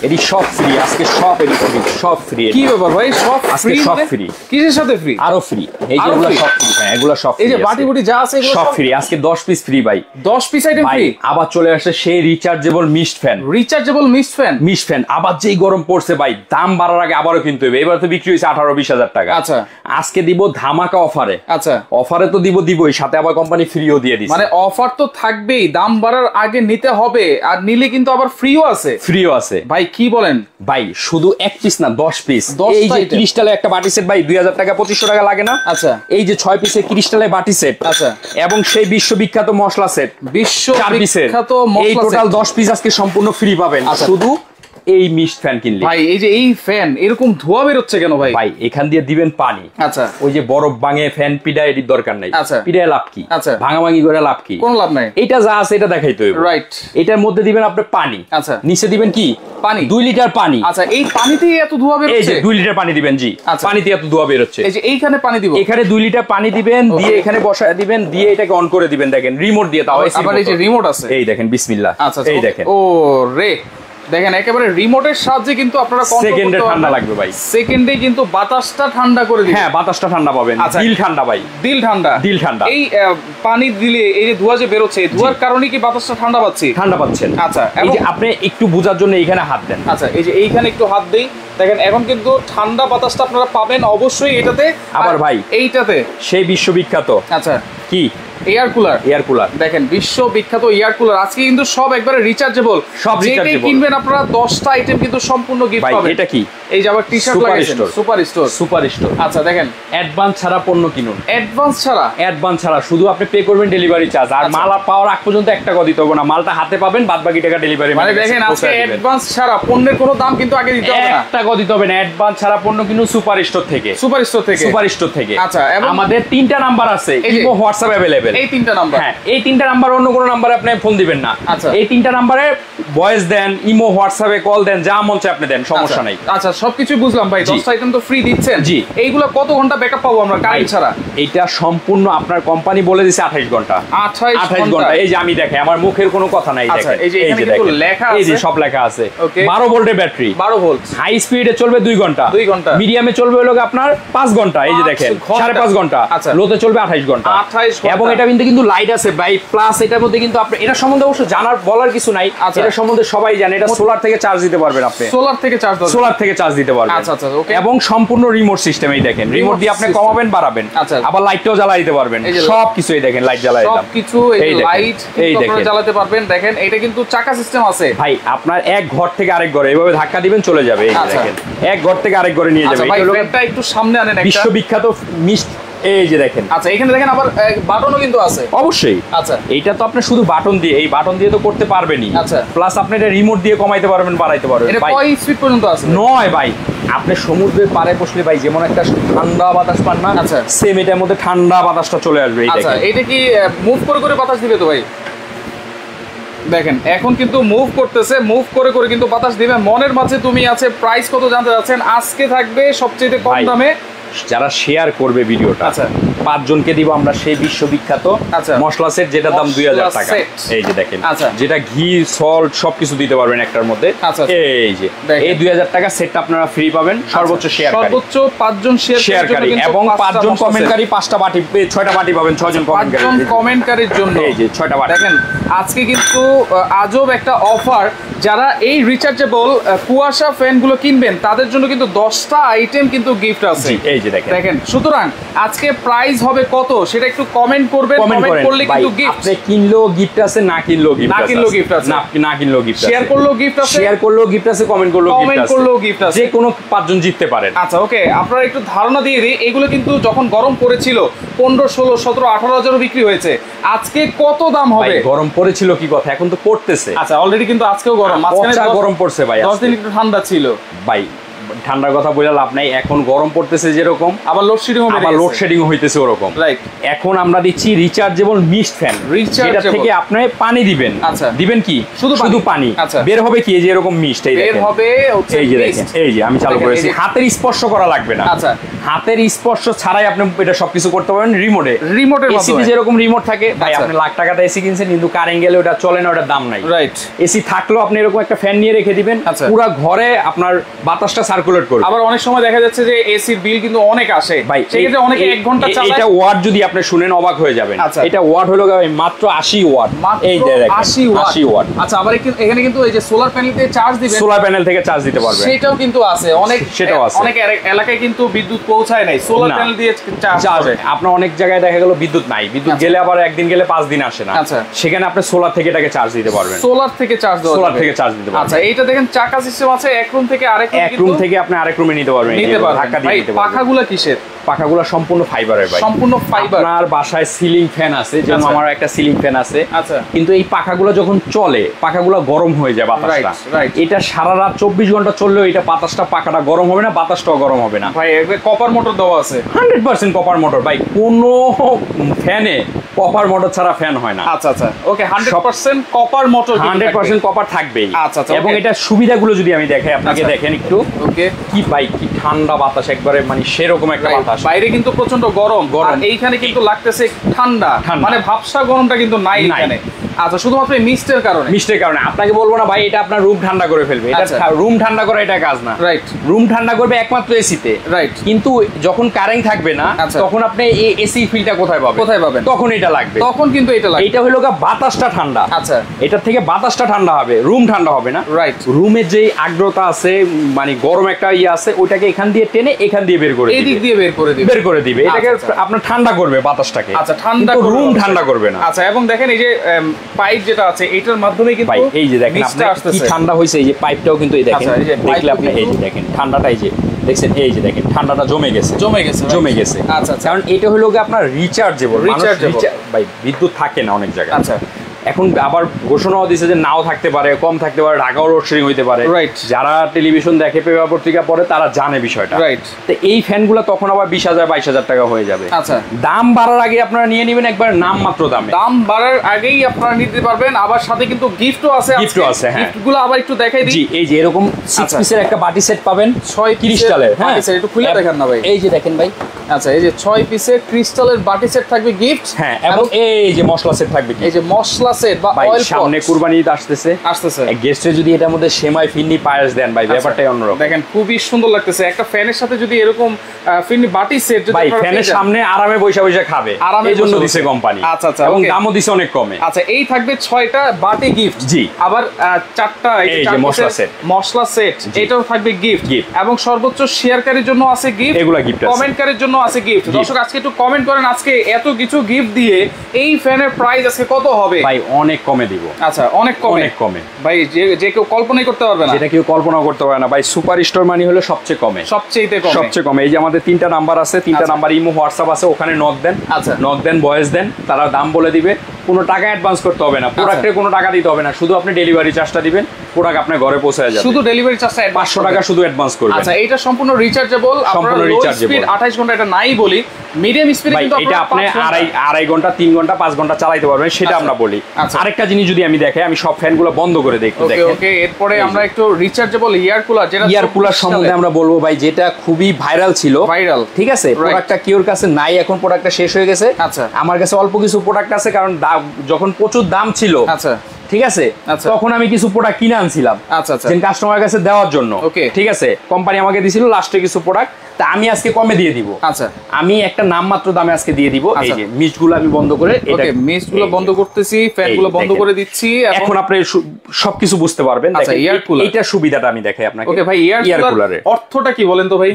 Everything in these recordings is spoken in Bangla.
এটি সব ফ্রি আজকে, সব এডি ফ্রি, সব ফ্রি। কি ব্যাপার ভাই, সব ফ্রি? সব ফ্রি। কিসের সাথে ফ্রি? আরো ফ্রি। এই যে এগুলো সব ফ্রি। হ্যাঁ এগুলো সব ফ্রি। এই যে বাটি বুটি যা আছে এগুলো সব ফ্রি। আজকে 10 পিস ফ্রি ভাই। 10 পিস আইটেম ফ্রি। আবার চলে আসে সেই rechargeable mist fan. Rechargeable mist fan. Mist fan আবার যেই গরম পড়ছে ভাই, দাম বাড়ার আগে আবারও কিনতে হবে। এবার তো বিক্রি হয়েছে 18-20 হাজার টাকা। আচ্ছা, আজকে দিব ধামাকা অফারে। আচ্ছা, অফারে তো দিবই, সাথে আবার কোম্পানি ফ্রিও দিয়ে দিচ্ছে। মানে অফার তো থাকবেই, দাম বাড়ার আগে নিতে হবে, আর নিলে কিন্তু আবার ফ্রিও আছে। ফ্রিও আছে ভাই, কি বলেন ভাই? শুধু এক পিস না, 10 পিস। এই যে ক্রিস্টালের একটা বাটি সেট ভাই 2000 টাকা 2500 টাকা লাগে না? আচ্ছা। এই যে 6 পিসের ক্রিস্টালের বাটি সেট। আচ্ছা। এবং সেই বিশ্ববিখ্যাত মশলা সেট, 4 পিসের। এই টোটাল 10 পিস আজকে সম্পূর্ণ ফ্রি পাবেন শুধু এই মিস্ট ফ্যান কিনলে। ভাই এই যে এই ফ্যান এরকম ধোয়া বের হচ্ছে কেন ভাই? ভাই এখান দিয়ে দিবেন পানি। আচ্ছা। ওই যে বরফ ভাঙে ফ্যান পিডা এটির দরকার নাই। আচ্ছা। পিডায় লাভ কি? আচ্ছা। ভাঙাভাঙি করে লাভ কি? কোনো লাভ নাই। এটা যা আছে এটা দেখাইতে হবে। রাইট। এটার মধ্যে দিবেন আপনি পানি। আচ্ছা। নিচে দিবেন কি? পানি। 2 লিটার পানি। আচ্ছা, এই পানিতেই এত ধোয়া বের হচ্ছে? এই যে 2 লিটার পানি দিবেন। জি, পানিতে এত ধোয়া বের হচ্ছে। এই যে এইখানে পানি দিব, এখানে 2 লিটার পানি দিবেন, দিয়ে এখানে বসায় দিবেন, দিয়ে এটাকে অন করে দিবেন। দেখেন রিমোট দিয়ে, তাও আবার এই যে রিমোট আছে। এই দেখেন বিসমিল্লাহ। আচ্ছা, এই দেখেন। ও রে, দেখেন একেবারে রিমোটের সাহায্যে কিন্তু আপনারা সেকেন্ডে ঠান্ডা লাগবে ভাই। সেকেন্ডে কিন্তু বাতাসটা ঠান্ডা করে দিবেন। হ্যাঁ, বাতাসটা ঠান্ডা পাবেন। দিল ঠান্ডা ভাই, দিল ঠান্ডা, দিল ঠান্ডা। এই পানি দিলে এই যে ধোঁয়া যে বের হচ্ছে, ধোঁয়ার কারণে কি বাতাসটা ঠান্ডা পাচ্ছি? ঠান্ডা পাচ্ছেন। আচ্ছা, এই যে আপনি একটু বোঝার জন্য এইখানে হাত দেন। আচ্ছা, এই যে এইখানে একটু হাত দেই, দেখেন এখন কিন্তু ঠান্ডা বাতাসটা আপনারা পাবেন অবশ্যই এটাতে। আবার ভাই এইটাতে সেই বিশ্ববিখ্যাত আচ্ছা কি এয়ার কুলার। এয়ার কুলার দেখেন বিশ্ববিখ্যাত এয়ার কুলার আজকে কিন্তু সব একবারে রিচার্জেবল। সব রিচার্জেবল কিনবেন আপনারা 10টা আইটেম কিন্তু সম্পূর্ণ গিফট পাবেন। এটা কি? এই যে আবার টি-শার্ট লাগাইছেন, সুপার স্টোর। Super store. আচ্ছা, দেখেন অ্যাডভান্স ছাড়া পণ্য কিনুন। অ্যাডভান্স ছাড়া? অ্যাডভান্স ছাড়া, শুধু আপনি পে করবেন ডেলিভারি চার্জ। আর মাল পাওয়ার আগ পর্যন্ত 1 টাকা দিতে হবে না। মালটা হাতে পাবেন, বাদ বাকি টাকা ডেলিভারি। মানে দেখেন আজকে অ্যাডভান্স ছাড়া পণ্যের কোনো দাম কিন্তু আগে দিতে হবে না। 1 টাকা দিতে হবে না। অ্যাডভান্স ছাড়া পণ্য কিনুন সুপার স্টোর থেকে। সুপার স্টোর থেকে? সুপার স্টোর থেকে। আচ্ছা, এবং আমাদের 3টা নাম্বার আছে, ইমো হোয়াটসঅ্যাপ अवेलेबल। এই 3টা নাম্বার? হ্যাঁ, এই 3টা নাম্বার, অন্য কোনো নাম্বারে আপনি ফোন দিবেন না। আচ্ছা, এই 3টা নাম্বারে ভয়েস দেন, ইমো হোয়াটসঅ্যাপে কল দেন, যা মন চায় আপনি দেন, সমস্যা নাই। আচ্ছা, সবকিছু বুঝলাম ভাই। 10টা আইটেম তো ফ্রি দিচ্ছেন। জি। এইগুলো কত ঘন্টা ব্যাকআপ পাবো আমরা কারেন্ট ছাড়া? এটা সম্পূর্ণ আপনার কোম্পানি বলে দিয়েছে 28 ঘন্টা। 28 ঘন্টা। এই যে আমি দেখেন, আমার মুখের কোনো কথা নাই। দেখেন এই যে এখানে কিন্তু লেখা আছে, এই যে সব লেখা আছে। 12 ভোল্টের ব্যাটারি, 12 ভোল্ট। হাই স্পিডে চলবে 2 ঘন্টা, 2 ঘন্টা। মিডিয়ামে চলবে হলো আপনার 5 ঘন্টা। এই যে দেখেন 5.5 ঘন্টা। আচ্ছা, লোতে চলবে 28 ঘন্টা। 28 ঘন্টা। এবং এটা কিন্তু লাইট আছে ভাই, প্লাস এটার মধ্যে কিন্তু আপনি এটা সম্বন্ধে অবশ্য জানার বলার কিছু নাই। এটা সম্বন্ধে সবাই জানে, এটা সোলার থেকে চার্জ দিতে পারবেন আপনি। সোলার থেকে চার্জ দিতে? সোলার থেকে চার্জ দিতে পারবেন। আচ্ছা, আচ্ছা, ওকে। এবং সম্পূর্ণ রিমোট সিস্টেম। এই দেখেন, রিমোট দিয়ে আপনি কমাবেন বাড়াবেন। আচ্ছা, আবার লাইটটাও জ্বালাই দিতে পারবেন। সবকিছু এই দেখেন, লাইট জ্বালাই দিলাম, সবকিছু এই লাইট আপনারা জ্বালাতে পারবেন। দেখেন এটা কিন্তু চাকা সিস্টেম আছে ভাই। আপনার এক ঘর থেকে আরেক ঘরে এভাবে ধাক্কা দিবেন, চলে যাবে। এই দেখেন, এক ঘর থেকে আরেক ঘরে নিয়ে যাবে। ভাই এটা একটু সামনে আনেন, একটা বিশ্ববিখ্যাত মিস্ট। এই যে দেখেন। আচ্ছা, এখানে দেখেন আবার বাটনও কিন্তু আছে। অবশ্যই। আচ্ছা, এইটা তো আপনি শুধু বাটন দিয়ে, এই বাটন দিয়ে তো করতে পারবেনই। আচ্ছা, প্লাস আপনি এটা রিমোট দিয়ে কমাইতে পারবেন, বাড়াইতে পারবেন। এটা কয় স্পিড পর্যন্ত আছে? 9 ভাই। আপনি সমুদ্রের পাড়ে বসলে ভাই যেমন একটা ঠান্ডা বাতাস পান না, আচ্ছা, সেম এটার মধ্যে ঠান্ডা বাতাসটা চলে আসবে। এই দেখেন। আচ্ছা, এটা কি মুভ করে করে বাতাস দিবে তো ভাই? দেখেন এখন কিন্তু মুভ করতেছে, মুভ করে করে কিন্তু বাতাস দিবে। মনের মাঝে তুমি আছে। প্রাইস কত জানতে যাচ্ছেন? আজকে থাকবে সবচেয়ে কম দামে। যারা শেয়ার করবে ভিডিওটা, আচ্ছা, 5 জনকে দিব আমরা সেই বিশ্ববিখ্যাত মশলা সেট, যেটার দাম 2000 টাকা। এই যে দেখেন, যেটা ঘি সল্ট সবকিছু দিতে পারবেন একটার মধ্যে। এই যে এই 2000 টাকা সেটটা আপনারা ফ্রি পাবেন। সর্বোচ্চ শেয়ারকারী, সর্বোচ্চ 5 জন শেয়ারকারী এবং 5 জন কমেন্টকারী 5টা বাটি, 6টা বাটি পাবেন। 6 জন কমেন্টকারীর জন্য এই যে 6টা বাটি। দেখেন আজকে কিন্তু আজব একটা অফার। যারা এই রিচার্জেবল কুয়াশা ফ্যান গুলো কিনবেন তাদের জন্য কিন্তু 10টা আইটেম কিন্তু গিফট আছে। এই যে দেখেন, সুতরাং আজকে প্রাইস হবে কত সেটা একটু কমেন্ট করবেন। কমেন্ট করলে কিন্তু গিফট, আপনি কিনলেও গিফট আছে, না কিনলেও গিফট আছে, না কিনলেও গিফট আছে, না কিনলেও গিফট আছে, শেয়ার করলেও গিফট আছে, শেয়ার করলেও গিফট আছে, কমেন্ট করলেও গিফট আছে, যে কোনো 5 জন জিততে পারেন। আচ্ছা, ওকে, আপনারা একটু ধারণা দিয়ে দিই। এগুলো কিন্তু যখন গরম পড়েছিল 15, 16, 17, 18 হাজারও বিক্রি হয়েছে। আজকে কত দাম হবে? গরম পড়েছিল কি কথা, এখন তো পড়তেছে। আচ্ছা, অলরেডি কিন্তু আজকেও গরম, মাঝখানে গরম পড়ছে ভাই। 10 দিন একটু ঠান্ডা ছিল ভাই। ঠান্ডার কথা বলে লাভ নাই, এখন গরম পড়তেছে যেরকম, আবার লোডশেডিং হইতেছে ওরকম। এখন আমরা দিচ্ছি রিচার্জেবল মিস্ট ফ্যান, যেটা থেকে আপনি পানি দিবেন। আচ্ছা, দিবেন কি? শুধু পানি। বের হবে কি? এই যে এরকম মিস্ট, এই বের হবে। এই যে দেখেন, এই যে আমি চালু করেছি, হাতের স্পর্শ করা লাগবে না। আচ্ছা, হাতের স্পর্শ ছাড়াই আপনি এটা সবকিছু করতে পারবেন রিমোটের মাধ্যমে। যেরকম রিমোট থাকে ভাই, আপনি লাখ টাকাতে এসি কিনছেন কিন্তু কারেন্ট গেলে ওটা চলে না, ওটার দাম নাই। রাইট। এসি থাকলেও আপনি এরকম একটা ফ্যান নিয়ে রেখে দিবেন, পুরো ঘরে আপনার বাতাসটা সার্কুলেট করবে। আবার অনেক সময় দেখা যাচ্ছে যে এসির বিল কিন্তু অনেক আসে ভাই, সেক্ষেত্রে অনেকে 1 ঘন্টা চালায়। এটা ওয়াট যদি আপনি শুনেন অবাক হয়ে যাবেন। এটা ওয়াট হলো মাত্র 80 ওয়াট। এই যে দেখেন 80 ওয়াট। আচ্ছা, আবার এখানে কিন্তু এই যে সোলার প্যানেল থেকে চার্জ দিবেন, সোলার প্যানেল থেকে চার্জ দিতে পারবেন, সেটাও কিন্তু আছে। অনেক এলাকায় কিন্তু বিদ্যুৎ পৌঁছায় নাই, সোলার প্যানেল দিয়ে চার্জ। আপনার অনেক জায়গায় দেখা গেল বিদ্যুৎ নাই, বিদ্যুৎ গেলে আবার একদিন গেলে 5 দিন আসে না, সেখানে আপনি সোলার থেকে এটাকে চার্জ দিতে পারবেন। সোলার থেকে চার্জ দিতে পারবেন। আচ্ছা, এইটা দেখেন চাকা সিস্টেম আছে, এক রুম থেকে আরেক রুম থেকে আপনি আরেক রুমে নিতে পারবেন। ধাক্কা দিয়ে নিতে পারবেন। পাখাগুলো কিসের? পাখাগুলো সম্পূর্ণ ফাইবারের ভাই, সম্পূর্ণ ফাইবার। আপনার বাসায় সিলিং ফ্যান আছে, যেমন আমার একটা সিলিং ফ্যান আছে। আচ্ছা, কিন্তু এই পাখাগুলো যখন চলে, পাখাগুলো গরম হয়ে যায় বাতাসটা। এটা সারা রাত 24 ঘন্টা চললেও এটা বাতাসটা, পাখাটা গরম হবে না, বাতাসটাও গরম হবে না ভাই। কপার মোটর দেওয়া আছে, 100% কপার মোটর ভাই। কোনো ফ্যানে কপার মোটর ছাড়া ফ্যান হয় না। আচ্ছা আচ্ছা, ওকে, 100% কপার মোটর, 100% কপার থাকবেই। আচ্ছা আচ্ছা, এবং এটা সুবিধাগুলো যদি আমি দেখাই আপনাকে, দেখেন একটু। ওকে, কি ভাই, কি ঠান্ডা বাতাস, একবারে মানে সেরকম একটা বাতাস। বাইরে কিন্তু প্রচন্ড গরম, আর এইখানে কিন্তু লাগতেছে ঠান্ডা, মানে ভাবসা গরমটা কিন্তু নাই এখানে। আচ্ছা, শুধুমাত্র মিস্টের কারণে আপনাকে বলবো না ভাই এটা আপনার রুম ঠান্ডা করে ফেলবে। এটা রুম ঠান্ডা করা এটা কাজ না। রাইট। রুম ঠান্ডা করবে একমাত্র এসিতে। রাইট। কিন্তু যখন কারেন্ট থাকবে না, তখন আপনি এই এসি ফিলটা কোথায় পাবেন? তখন এটা লাগবে, তখন কিন্তু এটা লাগবে। এটা হলো বাতাসটা ঠান্ডা। আচ্ছা, এটার থেকে বাতাসটা ঠান্ডা হবে, রুম ঠান্ডা হবে না। রাইট। রুমের যে আর্দ্রতা আছে, মানে গরম একটা ইয়ে আছে, ওইটাকে এখান দিয়ে টেনে এখান দিয়ে বের করে দিবে, এদিক দিয়ে বের করে দিবে। এটাকে আপনার ঠান্ডা করবে বাতাসটাকে। আচ্ছা, ঠান্ডা করবে, রুম ঠান্ডা করবে না। আচ্ছা, এবং দেখেন এই যে পাইপ যেটা আছে, এটার মাধ্যমে কিন্তু ভাই এই যে দেখেন আপনি কি ঠান্ডা হইছে, এই যে পাইপটাও কিন্তু এই দেখেন, দেখলে আপনি এই যে দেখেন ঠান্ডাটা, এই যে দেখছেন, এই যে দেখেন ঠান্ডাটা জমে গেছে। আচ্ছা, কারণ এটা হলো আপনার রিচার্জেবল। ভাই বিদ্যুৎ থাকে না অনেক জায়গায়। আচ্ছা, এখন আবার ঘোষণাও দিয়েছে যে নাও থাকতে পারে, কম থাকতে পারে, ঢাকাও লোডশেডিং হইতে পারে। রাইট। যারা টেলিভিশন দেখে, পেপার পত্রিকা পড়ে, তারা জানে বিষয়টা। রাইট। তো এই ফ্যানগুলো তখন আবার 20,000 22,000 টাকা হয়ে যাবে। আচ্ছা, দাম বাড়ার আগে আপনারা নিয়ে নেবেন একবার নামমাত্র দামে। দাম বাড়ার আগেই আপনারা নিতে পারবেন। আবার সাথে কিন্তু গিফটও আছে। হ্যাঁ, গিফটগুলো আবার একটু দেখাই দিই। জি, এই যে এরকম 6 পিসের একটা বাটি সেট পাবেন, 6 ক্রিস্টালের। হ্যাঁ, একটু খুলে দেখান না ভাই। এই যে দেখেন ভাই। আচ্ছা, এই যে 6 পিসের ক্রিস্টালের বাটি সেট থাকবে গিফট। হ্যাঁ, এবং এই যে মশলা সেট থাকবে। এই যে মশলা সেট বা অয়েল, সামনে কুরবানি ঈদ আসতেছে। গেস্টে যদি এটার মধ্যে সেমাই, ফিরনি, পায়েস দেন ভাই, ব্যাপারটাই অন্যরকম। দেখেন খুবই সুন্দর লাগতেছে। একটা ফ্যানের সাথে যদি এরকম ফিরনি বাটি সেট যদি ভাই ফ্যানের সামনে আরামে বসে খাবে, এইজন্য দিছে কোম্পানি। আচ্ছা আচ্ছা, এবং দামও দিছে অনেক কমে। আচ্ছা, এই থাকবে 6টা বাটি গিফট। জি। আবার 4টা এই যে মশলা সেট, এটাও থাকবে গিফট। এবং সর্বোচ্চ শেয়ারকারীর জন্য আছে গিফট, এগুলা গিফট আছে। কমেন্টকারীর জন্য আছে গিফট। দর্শক আজকে একটু কমেন্ট করেন, আজকে এত কিছু গিফট দিয়ে এই ফ্যানের প্রাইস আজকে কত হবে? ভাই অনেক কমে দিব। আচ্ছা, অনেক কমে ভাই, যে কেউ কল্পনাই করতে পারবে না, যেটা কেউ কল্পনা করতে পারে না ভাই। সুপার স্টোর মানি হলো সবচেয়ে কমে। এই যে আমাদের 3টা নাম্বার আছে, 3টা নাম্বার ইমো, হোয়াটসঅ্যাপ আছে, ওখানে নক দেন। আচ্ছা, নক দেন, ভয়েস দেন, তারা দাম বলে দিবে। কোনো টাকা অ্যাডভান্স করতে হবে না, প্রোডাক্টের কোনো টাকা দিতে হবে না, শুধু আপনি ডেলিভারি চার্জটা দিবেন, প্রোডাক্ট আপনার ঘরে পৌঁছে যাবে। শুধু ডেলিভারি চার্জটা 500 টাকা শুধু অ্যাডভান্স করবেন। আচ্ছা, এটা সম্পূর্ণ রিচার্জেবল। সম্পূর্ণ রিচার্জেবল। 28 ঘন্টা এটা নাই বলি, মিডিয়াম স্পিডে কিন্তু এটা আপনি আড়াই ঘন্টা, 3 ঘন্টা, 5 ঘন্টা চালাতে পারবেন, সেটা আমরা বলি। আরেকটা জিনিস যদি আমি দেখাই, আমি সব ফ্যানগুলো বন্ধ করে দেখতে দেখেন। ওকে, এরপরে আমরা একটু রিচার্জেবল এয়ার কুলার, যেটা এয়ার কুলার সম্বন্ধে আমরা বলবো ভাই, যেটা খুবই ভাইরাল ছিল। ঠিক আছে, প্রোডাক্টটা কিওর কাছে নাই, এখন প্রোডাক্টটা শেষ হয়ে গেছে। আচ্ছা, আমার কাছে অল্প কিছু প্রোডাক্ট আছে, কারণ যখন প্রচুর দাম ছিল, আচ্ছা ঠিক আছে, তখন আমি কিছু প্রোডাক্ট কিনে আনছিলাম। আচ্ছা আচ্ছা, কাস্টমার কাছে দেওয়ার জন্য। ঠিক আছে, কোম্পানি আমাকে দিছিল লাস্টে কিছু প্রোডাক্ট, তা আমি আজকে কমে দিয়ে দিব। আচ্ছা, আমি একটা নামমাত্র দামে আজকে দিয়ে দিব। এই যে মিস্টগুলো আমি বন্ধ করে, ওকে, মিস্টগুলো বন্ধ করতেছি, ফ্যানগুলো বন্ধ করে দিচ্ছি। এখন আপনি সবকিছু বুঝতে পারবেন। দেখেন এইটা সুবিধাটা আমি দেখাই আপনাকে। ওকে ভাই, এয়ার কুলারের অর্থটা কি বলেন তো ভাই?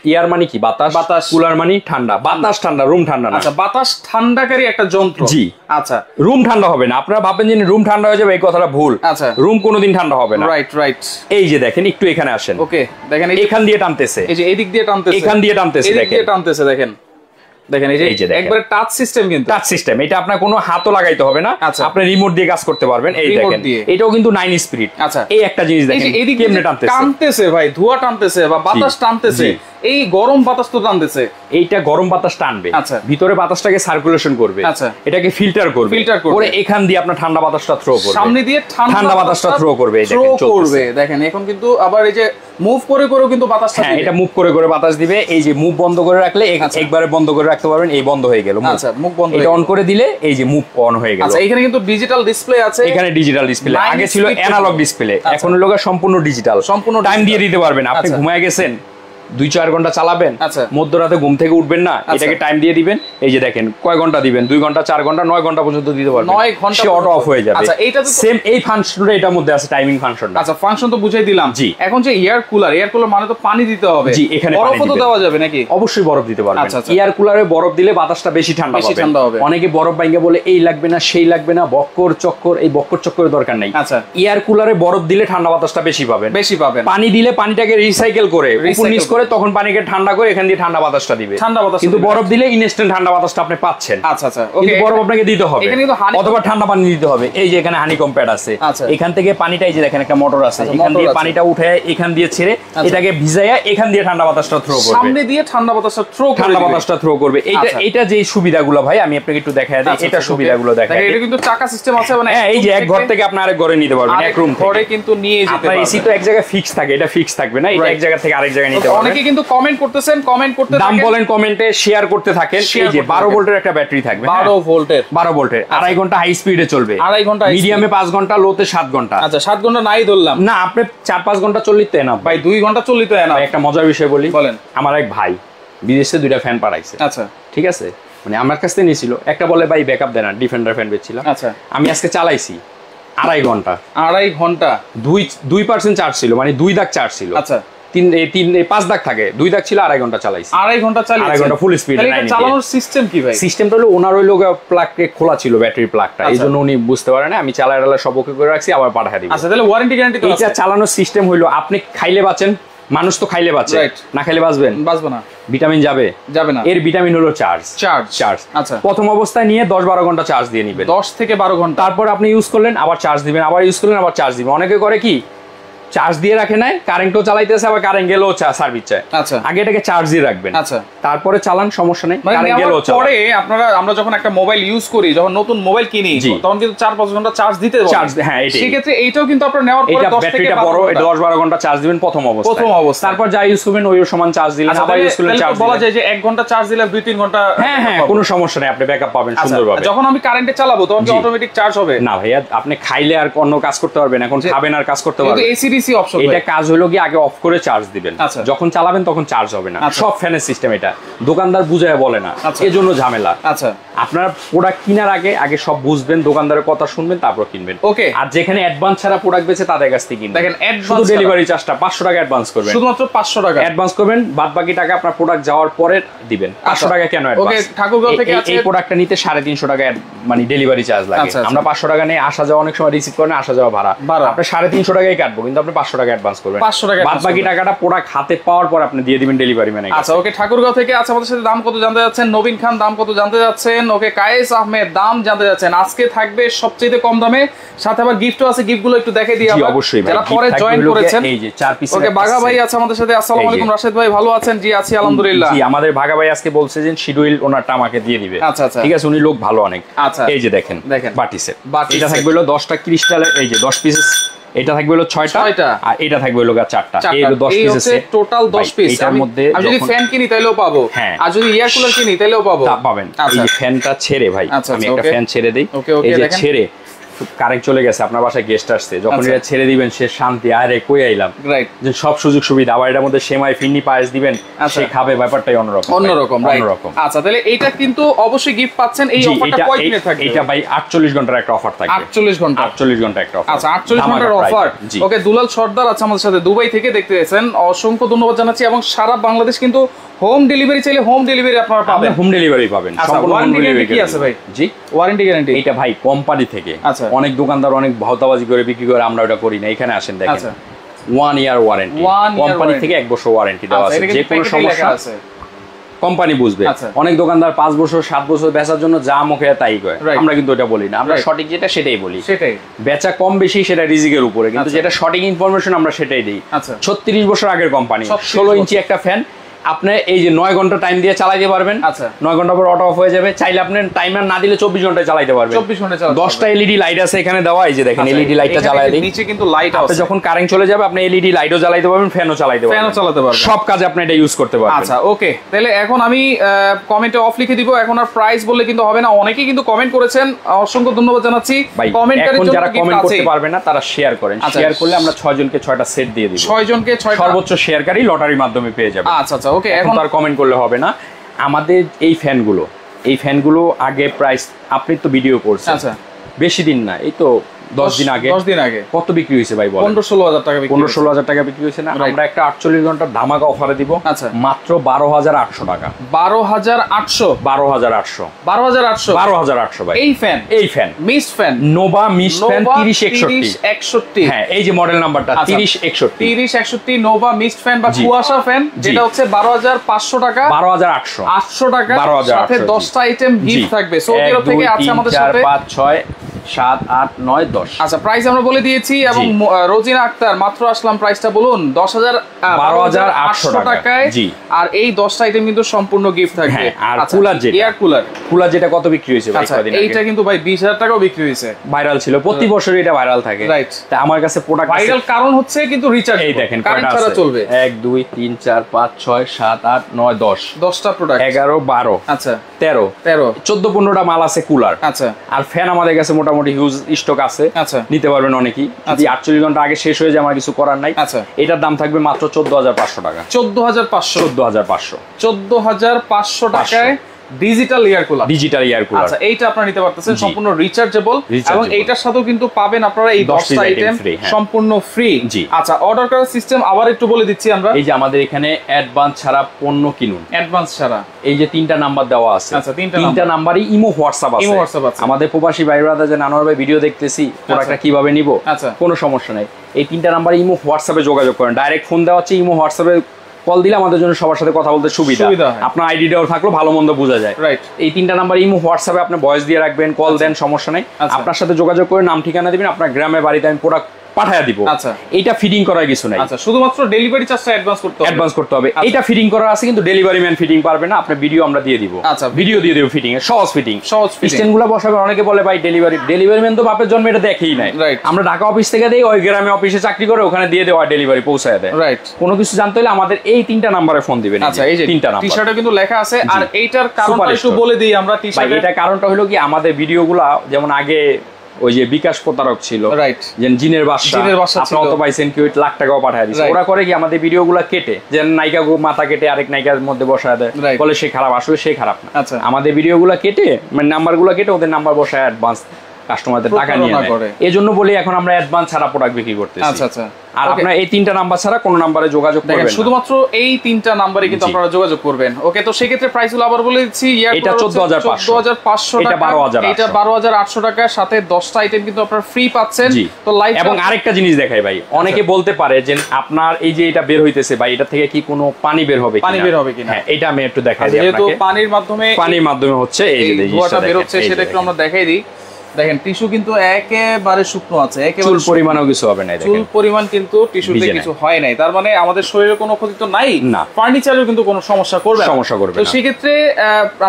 এয়ার মানে কি? বাতাস। কুলার মানে ঠান্ডা, বাতাস ঠান্ডা, রুম ঠান্ডা না। আচ্ছা, বাতাস ঠান্ডাকারী একটা যন্ত্র। জি। আচ্ছা, রুম ঠান্ডা হবে না। আপনারা ভাবেন যে রুম ঠান্ডা হয়ে যাবে, এই কথাটা ভুল। আচ্ছা, রুম কোনোদিন ঠান্ডা হবে না। রাইট। এই যে দেখেন, একটু এখানে আসেন। ওকে, দেখেন এখান দিয়ে টানতেছে, এই যে এদিক দিয়ে টানতেছে, এখান দিয়ে টানতেছে, দেখেন দেখেন, এই যে একবারে টাচ সিস্টেম, কিন্তু টাচ সিস্টেম। এটা আপনার কোনো হাতও লাগাইতে হবে না, আপনি রিমোট দিয়ে কাজ করতে পারবেন। এই দেখেন, এটাও কিন্তু 9 স্পিড। আচ্ছা, এই একটা জিনিস দেখেন, কেমনে টানতেছে ভাই, ধোঁয়া টানতেছে বা বাতাস টানতেছে, এই গরম বাতাস তো টানতেছে, এইটা গরম বাতাস টানবে, আচ্ছা, ভিতরে বাতাসটাকে সার্কুলেশন করবে, আচ্ছা, এটাকে ফিল্টার করবে, পরে এখান দিয়ে আপনার ঠান্ডা বাতাসটা থ্রো করবে, সামনে দিয়ে ঠান্ডা বাতাসটা থ্রো করবে, দেখেন এখন কিন্তু আবার এই যে মুভ করে করে কিন্তু বাতাসটা দিবে, এটা মুভ করে করে বাতাস দিবে। এই যে মুভ বন্ধ করে রাখলে একবারে বন্ধ করে রাখতে পারবেন, এই বন্ধ হয়ে গেল, আচ্ছা মুভ বন্ধ, এটা অন করে দিলে এই যে মুভ অন হয়ে গেল। আচ্ছা এখানে কিন্তু ডিজিটাল ডিসপ্লে আছে, এখানে ডিজিটাল ডিসপ্লে, আগে ছিল অ্যানালগ ডিসপ্লে, এখন হলো সম্পূর্ণ ডিজিটাল, সম্পূর্ণ টাইম দিয়ে দিতে পারবেন। আপনি ঘুমায় গেছেন 2-4 ঘন্টা চালাবেন, মধ্যরাতে ঘুম থেকে উঠবেন না, এটাকে টাইম দিয়ে দিবেন, এই যে দেখেন কয় ঘন্টা দিবেন, 2 ঘন্টা 4 ঘন্টা 9 ঘন্টা পর্যন্ত দিতে পারবেন, 9 ঘন্টা সে অটো অফ হয়ে যাবে। আচ্ছা এইটা তো সেম এই ফাংশনটা এটার মধ্যে আছে, টাইমিং ফাংশনটা। আচ্ছা ফাংশন তো বুঝাই দিলাম। জি এখন যে এয়ার কুলার মানে তো পানি দিতে হবে। জি এখানে বরফ তো দেওয়া যাবে নাকি? অবশ্যই বরফ দিতে পারবেন। এয়ার কুলারে বরফ দিলে বাতাসটা বেশি ঠান্ডা হবে। অনেকে বরফ ভাঙে বলে এই লাগবে না সেই লাগবে না, বক্কর চক্কর, এই বক্কর চক্করের দরকার নাই। আচ্ছা এয়ার কুলারে বরফ দিলে ঠান্ডা বাতাসটা বেশি পাবেন। পানি দিলে পানিটাকে রিসাইকেল করে নিচ করে তখন পানিকে ঠান্ডা করে এখান দিয়ে ঠান্ডা বাতাসটা দিবে, কিন্তু বরফ দিলে ইনস্ট্যান্ট ঠান্ডা বাতাসটা আপনি পাচ্ছেন। আচ্ছা আচ্ছা ওকে, বরফ আপনাকে দিতে হবে অথবা ঠান্ডা পানি দিতে হবে। এই যে এখানে হানিকম প্যাড আছে, এখান থেকে পানিটা, এই যে দেখেন একটা মোটর আছে, এখান দিয়ে পানিটা উঠে এখান দিয়ে ছেড়ে এটাকে ভিজাইয়া এখান দিয়ে ঠান্ডা বাতাসটা থ্রো করবে, সামনে দিয়ে ঠান্ডা বাতাসটা থ্রো করবে। এটা যে সুবিধাগুলো ভাই আমি আপনাকে একটু দেখাই দিই, এটা সুবিধাগুলো দেখাই। এটা কিন্তু চাকা সিস্টেম আছে, মানে এই যে এক ঘর থেকে আপনি আরেক ঘরে নিতে পারবেন, এক রুম ঘরে কিন্তু নিয়ে যেতে পারবেন। এসি তো এক জায়গায় ফিক্স থাকে, এটা ফিক্স থাকবে না, এটা এক জায়গা থেকে আরেক জায়গায় নিতে পারবেন। অনেকে কিন্তু কমেন্ট করতেছেন, কমেন্ট করতে দাম বলেন, কমেন্টে শেয়ার করতে থাকেন। এই যে 12 ভোল্টের একটা ব্যাটারি থাকবে, 12 ভোল্টের 2.5 ঘন্টা হাই স্পিডে চলবে, 2.5 ঘন্টা মিডিয়ামে 5 ঘন্টা, লোতে 7 ঘন্টা। আচ্ছা 7 ঘন্টা নাই ধরলাম না, আপনি 4-5 ঘন্টা চললেই তো এনাফ ভাই, 2 ঘন্টা চললেই তো এনাফ। একটা মজার বিষয় বলি, বলেন। আমার এক ভাই বিদেশে 2টা ফ্যান পাঠাইছে, আচ্ছা ঠিক আছে, মানে আমার কাছ থেকে নিয়েছিল, একটা বলে ভাই ব্যাকআপ দেন না, ডিফেন্ডার ফ্যান বেচছিলাম। আচ্ছা আমি আজকে চালাইছি 2.5 ঘন্টা, 2% চার্জ ছিল, মানে 2 দাগ চার্জ ছিল। আচ্ছা 5 দাগ থাকে, 2 দাগ ছিল, 2.5 ঘন্টা চালাইছি, 2.5 ঘন্টা চালিয়েছি, 2.5 ঘন্টা ফুল স্পিড। চালানোর সিস্টেম কি ভাই? সিস্টেমটা হলো ওনার ওই লোক প্লাগকে খোলা ছিল, ব্যাটারি প্লাগটা, এইজন্য উনি বুঝতে পারে না, আমি চালায় সব ওকে করে রাখছি, আবার পাঠিয়ে দিই। আচ্ছা তাহলে ওয়ারেন্টি গ্যারান্টি তো আছে? এটা চালানোর সিস্টেম হলো আপনি খাইলে বাঁচেন, মানুষ তো খাইলে বাঁচে, না খাইলে বাঁচবে না, ভিটামিন যাবে না। এর ভিটামিন হলো চার্জ। আচ্ছা প্রথম অবস্থায় নিয়ে 10-12 ঘন্টা চার্জ দিয়ে নিবেন, 10 থেকে 12 ঘন্টা, তারপর আপনি ইউজ করলেন, আবার চার্জ দিবেন, আবার ইউজ করলেন, আবার চার্জ দিবেন। অনেকে করে কি চার্জ দিয়ে রাখে নাই, কারেন্টও চালাইতেছে, আবার কারেন্ট গেলেও সার্ভিস চায়। আচ্ছা আগে এটাকে চার্জ দিয়ে রাখবেন, আচ্ছা তারপরে চালান, সমস্যা নেই, কারেন্ট গেলেও চালান। পরে আমরা যখন একটা মোবাইল ইউজ করি, যখন নতুন মোবাইল কিনি, তখন কিন্তু 4-5 ঘন্টা চার্জ দিতে হবে। হ্যাঁ সেই ক্ষেত্রে এইটাও কিন্তু আপনারা নেওয়ার পরে 10 থেকে 12 ঘন্টা চার্জ দিবেন প্রথম অবস্থায়, তারপর যা ইউজ করবেন ওই সমান চার্জ দিলেন, আবার ইউজ করলেন, চার্জ বলা যায় যে 1 ঘন্টা চার্জ দিলে 2-3 ঘন্টা। হ্যাঁ কোনো সমস্যা নেই, আপনি ব্যাকআপ পাবেন সুন্দরভাবে। যখন আমি কারেন্টে চালাবো তখন কি অটোমেটিক চার্জ হবে? না ভাইয়া, আপনি খাইলে আর অন্য কাজ করতে পারবেন, এখন খাবেন আর কাজ করতে পারবেন, কিন্তু এসি-ডিসি অপশন। এটা কাজ হলো কি আগে অফ করে চার্জ দিবেন, যখন চালাবেন তখন চার্জ হবে না, সব ফ্যানের সিস্টেম। এটা দোকানদার বুঝায় বলে না, এজন্য ঝামেলা। আচ্ছা আপনার প্রোডাক্ট কেনার আগে সব বুঝবেন, দোকানদারের কথা শুনবেন, তারপর কিনবেন। ওকে, আর যেখানে অ্যাডভান্স ছাড়া প্রোডাক্ট বেচে তাদের কাছ থেকে কিনবেন। দেখেন শুধু ডেলিভারি চার্জটা 500 টাকা অ্যাডভান্স করবেন, শুধুমাত্র 500 টাকা অ্যাডভান্স করবেন, বাদ বাকি টাকা আপনার প্রোডাক্ট যাওয়ার পরে দিবেন। 500 টাকা কেন অ্যাডভান্স? ওকে, ঠাকুরগাঁও থেকে আছে, এই প্রোডাক্টটা নিতে 350 টাকা মানে ডেলিভারি চার্জ লাগে। আমরা 500 টাকা নেই, আসা যাওয়া অনেক সময় রিসিভ করেন, আসা যাওয়া ভাড়া আপনি 350 টাকাই কাটবো, কিন্তু আপনি 500 টাকা অ্যাডভান্স করবেন, 500 টাকা বাদ বাকি টাকাটা প্রোডাক্ট হাতে পাওয়ার পর আপনি দিয়ে দিবেন ডেলিভারি ম্যানের কাছে। আচ্ছা ওকে, ঠাকুরগাঁও থেকে আছে আমাদের সাথে, দাম কত জানতে যাচ্ছেন? নবীন খান দাম কত জানতে যাচ্ছেন? ওকে, কায়েস আহমেদ দাম জানতে যাচ্ছেন। আজকে থাকবে সবচেয়ে কম দামে, সাথে আবার গিফটও আছে, গিফটগুলো একটু দেখাই দিই আমরা, অবশ্যই যারা পরে জয়েন করেছেন। এই যে 4 পিস। ওকে, বাঘা ভাই আছে আমাদের সাথে। আসসালামু আলাইকুম রাশেদ ভাই, ভালো আছেন? জি আছি আলহামদুলিল্লাহ। জি আমাদের বাঘা ভাই আজকে বলছে যে শিডিউল ওনারটা আমাকে দিয়ে দিবে। আচ্ছা আচ্ছা ঠিক আছে, উনি লোক ভালো অনেক। আচ্ছা এই যে দেখেন বাটি সেট, এটা থাকবে হলো 10টা ক্রিস্টালের, এই যে 10 পিস, এটা থাকবে হলো 6টা, আর এটা থাকবে হলো 4টা। এই 10 পিস আছে টোটাল 10 পিস। এটার মধ্যে আমি যদি ফ্যান কিনি তাইলেও পাবো, আর যদি এয়ার কুলার কিনি তাইলেও পাবেন। এই যে ফ্যানটা ছেড়ে ভাই, আমি একটা ফ্যান ছেড়ে দেই, এই যে ছেড়ে কারেন্ট চলে গেছে, আপনার বাসায় গেস্ট আসছে, যখন এটা ছেড়ে দিবেন সে শান্তি, আরে কই আইলাম, যে সব সুযোগ সুবিধা, আবার এটার মধ্যে সেমাই ফিরনি পায়েস দিবেন, সে খাবে, ব্যাপারটাই অন্যরকম। আচ্ছা তাহলে এটা কিন্তু অবশ্যই গিফট পাচ্ছেন। এই অফারটা কয় দিনে থাকবে? এটা ভাই 48 ঘন্টার একটা অফার থাকবে। 48 ঘন্টা একটা অফার। আচ্ছা 48 ঘন্টার অফার। ওকে, দুলাল সর্দার আছে আমাদের সাথে, দুবাই থেকে দেখতে এসেছেন, অসংখ্য ধন্যবাদ জানাচ্ছি। এবং সারা বাংলাদেশ কিন্তু হোম ডেলিভারি চাইলে হোম ডেলিভারি আপনারা পাবেন, হোম ডেলিভারি পাবেন। সম্পূর্ণ ওয়ারেন্টি গ্যারান্টি কি আছে ভাই? জি ওয়ারেন্টি গ্যারান্টি এটা ভাই কোম্পানি থেকে। আচ্ছা অনেক দোকানদার অনেক ভাওতাবাজি করে বিক্রি করে, আমরা ওটা করি না। এখানে আসেন দেখেন, 1 ইয়ার ওয়ারেন্টি, কোম্পানি থেকে 1 বছর ওয়ারেন্টি দেওয়া আছে, যে কোনো সমস্যা কোম্পানি বুঝবে। অনেক দোকানদার 5 বছর 7 বছর বেচার জন্য যা মুখে তাই কয়, আমরা কিন্তু এটা বলি না, আমরা সঠিক যেটা সেটাই বলি। বেচা কম বেশি সেটা রিজিকের উপরে, কিন্তু যেটা সঠিক ইনফরমেশন আমরা সেটাই দিই। 36 বছর আগের কোম্পানি, 16 ইঞ্চি একটা ফ্যান, আপনি এই যে 9 ঘন্টা টাইম দিয়ে চালাতে পারবেন। আচ্ছা 9 ঘন্টা পর অটো অফ হয়ে যাবে। চাইলে আপনি টাইমার না দিলে 24 ঘন্টায় চালাতে পারবেন। 24 ঘন্টা চালাতে 10টা এলইডি লাইট আছে এখানে দেওয়া, এই যে দেখেন এলইডি লাইটটা জ্বালায় দিই। নিচে কিন্তু লাইট আছে, যখন কারেন্ট চলে যাবে আপনি এলইডি লাইটও জ্বালাতে পারবেন, ফ্যানও চালাতে পারবেন, সব কাজে আপনি এটা ইউজ করতে পারবেন। আচ্ছা ওকে, তাহলে এখন আমি কমেন্টে অফ লিখে দিব। এখন আর প্রাইস বললে কিন্তু হবে না, অনেকেই কিন্তু কমেন্ট করেছেন, অসংখ্য ধন্যবাদ জানাচ্ছি। কমেন্টকারীর জন্য যারা কমেন্ট করতে পারবে না তারা শেয়ার করেন, শেয়ার করলে আমরা 6 জনকে 6টা সেট দিয়ে দিব। 6 জনকে 6টা সর্বোচ্চ শেয়ারকারী লটারির মাধ্যমে পেয়ে যাবে। আচ্ছা আচ্ছা ওকে, এখন আর কমেন্ট করলে হবে না। আমাদের এই ফ্যানগুলো আগে প্রাইস আপনি তো ভিডিও করছেন, আচ্ছা বেশি দিন না, এই তো 10 দিন আগে কত বিক্রি হয়েছে ভাই বলেন? 15-16 হাজার টাকা 15-16 টাকা বিক্রি হয়েছে না? আমরা একটা 48 ঘন্টার ধামাকা অফারে দিব মাত্র 12,800 টাকা। 12,800 ভাই এই fan mist fan Nova mist fan 3061। হ্যাঁ এই যে মডেল নাম্বারটা 3061 নোভা মিস্ট ফ্যান বা কুয়াশা ফ্যান, যেটা হচ্ছে 12,500 টাকা, 12,800 টাকা, সাথে 10টা আইটেম গিফট থাকবে। সো এর থেকে আছে আমাদের সাথে 4 5 6 7 8 9 10। আচ্ছা প্রাইস আমরা বলে দিয়েছি, এবং রোজিনা আক্তার মাত্র আসলাম, প্রাইসটা বলুন 12,800 টাকায়। আর এই 10টা আইটেম কিন্তু সম্পূর্ণ গিফট থাকবে। আর কুলার যেটা এয়ার কুলার যেটা কত বিক্রি হয়েছে ভাই কদিন আগে? এইটা কিন্তু ভাই 20,000 টাকাও বিক্রি হয়েছে, ভাইরাল ছিল, প্রতি বছরই এটা ভাইরাল থাকে। রাইট, তা আমার কাছে প্রোডাক্ট ভাইরাল কারণ হচ্ছে কিন্তু রিচার্জ, এই দেখেন কারেন্ট ছাড়া চলবে। 1 2 3 4 5 6 7 8 9 10 10টা প্রোডাক্ট, 11 12 আচ্ছা 13 14 15টা মাল আছে কুলার। আচ্ছা আর ফ্যান আমাদের কাছে মোটামুটি হিউজ স্টক আছে, আচ্ছা নিতে পারবেন অনেকেই। যদি 48 ঘন্টা আগে শেষ হয়ে যায় আমার কিছু করার নাই। আচ্ছা এটার দাম থাকবে মাত্র 14,500 টাকা। 14,500 টাকায় ডিজিটাল এয়ার কুলার। আচ্ছা এইটা আপনারা নিতে পারতেছেন, সম্পূর্ণ রিচার্জেবল, এবং এইটার সাথেও কিন্তু পাবেন আপনারা এই 10টা আইটেম সম্পূর্ণ ফ্রি। আচ্ছা অর্ডার করার সিস্টেম আবার একটু বলে দিচ্ছি আমরা। এই যে আমাদের এখানে অ্যাডভান্স ছাড়া পণ্য কিনুন, অ্যাডভান্স ছাড়া এই যে 3টা নাম্বার দেওয়া আছে। আচ্ছা 3টা নাম্বারই ইমো হোয়াটসঅ্যাপ আছে। আমাদের প্রবাসী ভাইরা যে নানোর ভাই ভিডিও দেখতেছি, প্রোডাক্টটা কিভাবে নিব, কোনো সমস্যা নাই, এই 3টা নাম্বারে ইমো হোয়াটসঅ্যাপে যোগাযোগ করেন। ডাইরেক্ট ফোন দেওয়া হচ্ছে, ইমো হোয়াটসঅ্যাপে কল দিলে আমাদের জন্য সবার সাথে কথা বলতে সুবিধা, আপনার আইডিটাও থাকলো, ভালো মন্দ বোঝা যায়। এই 3টা নাম্বার ইমো হোয়াটসঅ্যাপে আপনি ভয়েস দিয়ে রাখবেন, কল দেন, সমস্যা নাই। আপনার সাথে যোগাযোগ করে নাম ঠিকানা দিবেন, আপনার গ্রামে বাড়িতে আমি প্রোডাক্ট পাঠায়া দিব। আচ্ছা এইটা ফিটিং করার কিছু নাই, আচ্ছা শুধুমাত্র ডেলিভারি চার্জটা অ্যাডভান্স করতে হবে। এটা ফিটিং করা আছে, কিন্তু ডেলিভারি ম্যান ফিটিং পারবে না, আপনার ভিডিও আমরা দিয়ে দিব। আচ্ছা ভিডিও দিয়ে দেব ফিটিং এর, সহজ ফিটিং স্ট্যান্ডগুলো বসাবে। অনেকে বলে ভাই ডেলিভারি ম্যান তো বাপের জন্মে এটা দেখেই নাই। আমরা ঢাকা অফিস থেকে দেই, ওই গ্রামে অফিসে চাকরি করে, ওখানে দিয়ে দেওয়া ডেলিভারি পৌঁছায় দেয়। রাইট, কোনো কিছু জানতে হলে আমাদের এই 3টা নম্বরে ফোন দিবেন। আচ্ছা এই যে 3টা নাম্বার টি-শার্টে কিন্তু লেখা আছে। আর এইটার কারণটা একটু বলে দিই আমরা। টি-শার্ট এটা কারণটা হলো কি, আমাদের ভিডিওগুলা যেমন আগে ওই যে বিকাশ প্রতারক ছিল, রাইট, যে জিনের বাদশা আপনি অত পাইছেন কি লাখ টাকাও পাঠায় দিচ্ছে। ওরা করে কি আমাদের ভিডিওগুলো কেটে, যে নায়িকা মাথা কেটে আরেক নায়িকার মধ্যে বসায় দেয়, বলে সে খারাপ, আসলে সে খারাপ না। আমাদের ভিডিওগুলো কেটে মানে নাম্বারগুলো কেটে ওদের নাম্বার বসায় অ্যাডভান্স কাস্টমারদের টাকা নিয়ে নেয়। এজন্য বলি এখন আমরা অ্যাডভান্স ছাড়া প্রোডাক্ট বিক্রি করতেছি। আচ্ছা আচ্ছা, আর আপনারা এই 3টা নাম্বার ছাড়া কোন নম্বরে যোগাযোগ করবেন, শুধুমাত্র এই 3টা নম্বরে কিন্তু আপনারা যোগাযোগ করবেন। ওকে, তো সেই ক্ষেত্রে প্রাইসগুলো আবার বলে দিচ্ছি। এটা 14,500 টাকা, এটা 12,800 টাকা, সাথে 10টা আইটেম কিন্তু আপনারা ফ্রি পাচ্ছেন। তো লাইভ, এবং আরেকটা জিনিস দেখাই ভাই, অনেকে বলতে পারে যে আপনার এই যে এটা বের হইতেছে ভাই, এটা থেকে কি কোনো পানি বের হবে কিনা? হ্যাঁ, এটা আমি একটু দেখাই দিই আপনাকে। যেহেতু পানির মাধ্যমে হচ্ছে এই যে ধোঁয়াটা বের হচ্ছে, সেটা একটু আমরা দেখাই দিই। দেখেন টিস্যু কিন্তু একেবারে শুকনো আছে, একেবারে চুল পরিমাণও কিছু হবে না। চুল পরিমাণ কিন্তু টিস্যুতে কিছু হয় নাই, তার মানে আমাদের শরীরে কোনো ক্ষতি তো নাই, ফার্নিচারেও কিন্তু কোনো সমস্যা করবে না। তো সেই ক্ষেত্রে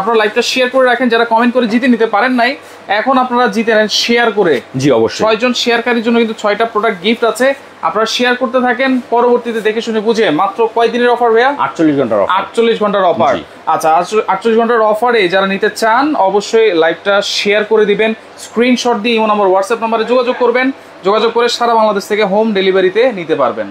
আপনারা লাইভটা শেয়ার করে রাখেন। যারা কমেন্ট করে জিতে নিতে পারেন নাই, এখন আপনারা জিতে নেন শেয়ার করে। জি অবশ্যই, 6 জন শেয়ারকারীর জন্য কিন্তু 6টা প্রোডাক্ট গিফট আছে। আপনারা শেয়ার করতে থাকেন, পরবর্তীতে দেখে শুনে বুঝে। মাত্র কয় দিনের অফার ভাইয়া? 48 ঘন্টার অফার। 48 ঘন্টার অফার। আচ্ছা 48 ঘন্টার অফারে যারা নিতে চান অবশ্যই লাইভটা শেয়ার করে দিবেন, স্ক্রিনশট দিয়ে ইমো নাম্বার হোয়াটসঅ্যাপ নম্বরে যোগাযোগ করবেন। যোগাযোগ করে সারা বাংলাদেশ থেকে হোম ডেলিভারিতে নিতে পারবেন।